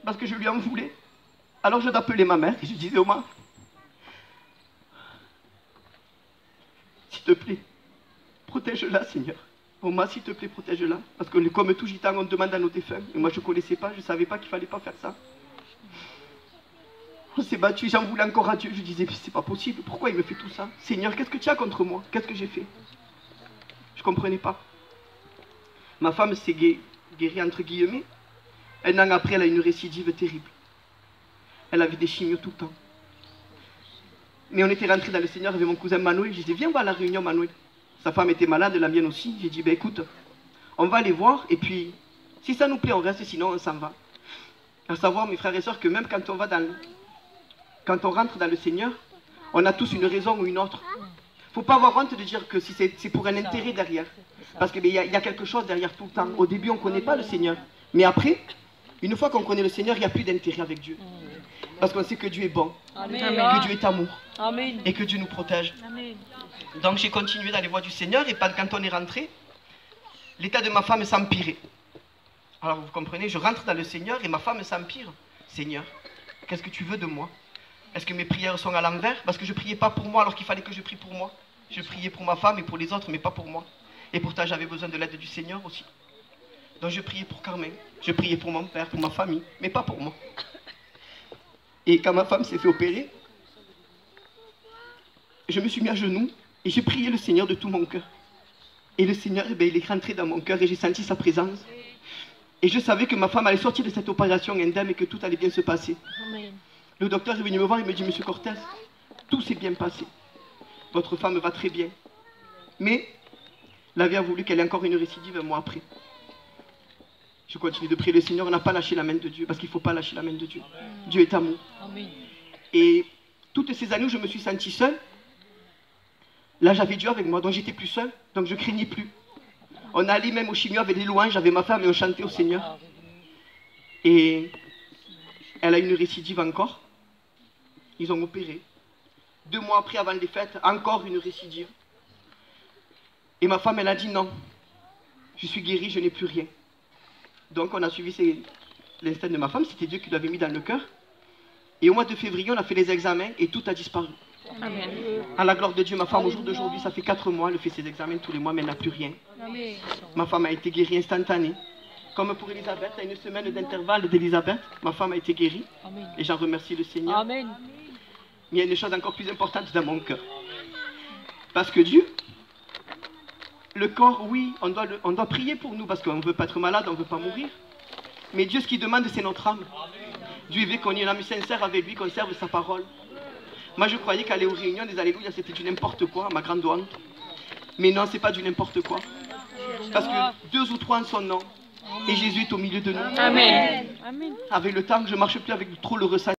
parce que je lui en voulais. Alors je t'appelais ma mère et je disais, Oma, s'il te plaît, protège-la, Seigneur. Oma, s'il te plaît, protège-la. Parce que comme tout gitan, on demande à nos défunts. Et moi, je ne connaissais pas, je ne savais pas qu'il ne fallait pas faire ça. On s'est battu, j'en voulais encore à Dieu. Je disais, c'est pas possible, pourquoi il me fait tout ça? Seigneur, qu'est-ce que tu as contre moi? Qu'est-ce que j'ai fait? Je ne comprenais pas. Ma femme s'est guérie entre guillemets. Un an après, elle a une récidive terrible. Elle avait des chimios tout le temps. Mais on était rentrés dans le Seigneur avec mon cousin Manuel. Je disais, viens voir la réunion, Manuel. Sa femme était malade, la mienne aussi. J'ai dit, ben écoute, on va aller voir. Et puis, si ça nous plaît, on reste, sinon on s'en va. À savoir, mes frères et sœurs, que même quand on rentre dans le Seigneur, on a tous une raison ou une autre. Il ne faut pas avoir honte de dire que si c'est pour un intérêt derrière. Parce qu'il y a quelque chose derrière tout le temps. Au début, on ne connaît pas le Seigneur. Mais après, une fois qu'on connaît le Seigneur, il n'y a plus d'intérêt avec Dieu. Parce qu'on sait que Dieu est bon, Amen. que Dieu est amour, Amen. et que Dieu nous protège. Amen. Donc j'ai continué dans les voies du Seigneur, et quand on est rentré, l'état de ma femme s'empirait. Alors vous comprenez, je rentre dans le Seigneur et ma femme s'empire. Seigneur, qu'est-ce que tu veux de moi? Est-ce que mes prières sont à l'envers? Parce que je ne priais pas pour moi alors qu'il fallait que je prie pour moi. Je priais pour ma femme et pour les autres, mais pas pour moi. Et pourtant j'avais besoin de l'aide du Seigneur aussi. Donc je priais pour Carmen, je priais pour mon père, pour ma famille, mais pas pour moi. Et quand ma femme s'est fait opérer, je me suis mis à genoux et j'ai prié le Seigneur de tout mon cœur. Et le Seigneur, il est rentré dans mon cœur et j'ai senti sa présence. Et je savais que ma femme allait sortir de cette opération indemne et que tout allait bien se passer. Amen. Le docteur est venu me voir et me dit, Monsieur Cortès, tout s'est bien passé. Votre femme va très bien. Mais la vie a voulu qu'elle ait encore une récidive un mois après. Je continue de prier le Seigneur, on n'a pas lâché la main de Dieu, parce qu'il ne faut pas lâcher la main de Dieu. Dieu est amour. Amen. Et toutes ces années où je me suis sentie seule, là j'avais Dieu avec moi, donc j'étais plus seule, donc je craignais plus. On allait même au chimio avec des louanges, j'avais ma femme et on chantait au Seigneur. Et elle a une récidive encore. Ils ont opéré. 2 mois après, avant les fêtes, encore une récidive. Et ma femme, elle a dit non. Je suis guérie, je n'ai plus rien. Donc on a suivi l'instinct de ma femme, c'était Dieu qui l'avait mis dans le cœur. Et au mois de février, on a fait les examens et tout a disparu. Amen. À la gloire de Dieu, ma femme, au jour d'aujourd'hui, ça fait 4 mois, elle fait ses examens tous les mois, mais elle n'a plus rien. Amen. Ma femme a été guérie instantanée. Comme pour Elisabeth, à une semaine d'intervalle d'Elisabeth, ma femme a été guérie. Amen. Et j'en remercie le Seigneur. Amen. Mais il y a une chose encore plus importante dans mon cœur. Parce que Dieu, le corps, oui, on doit prier pour nous parce qu'on ne veut pas être malade, on ne veut pas mourir. Mais Dieu, ce qu'il demande, c'est notre âme. Dieu veut qu'on ait une âme sincère avec lui, qu'on serve sa parole. Moi, je croyais qu'aller aux réunions des Alléluia, c'était du n'importe quoi, ma grande honte. Mais non, c'est pas du n'importe quoi. Parce que 2 ou 3 en son nom, et Jésus est au milieu de nous. Amen. Amen. Avec le temps, je ne marche plus avec trop le ressenti.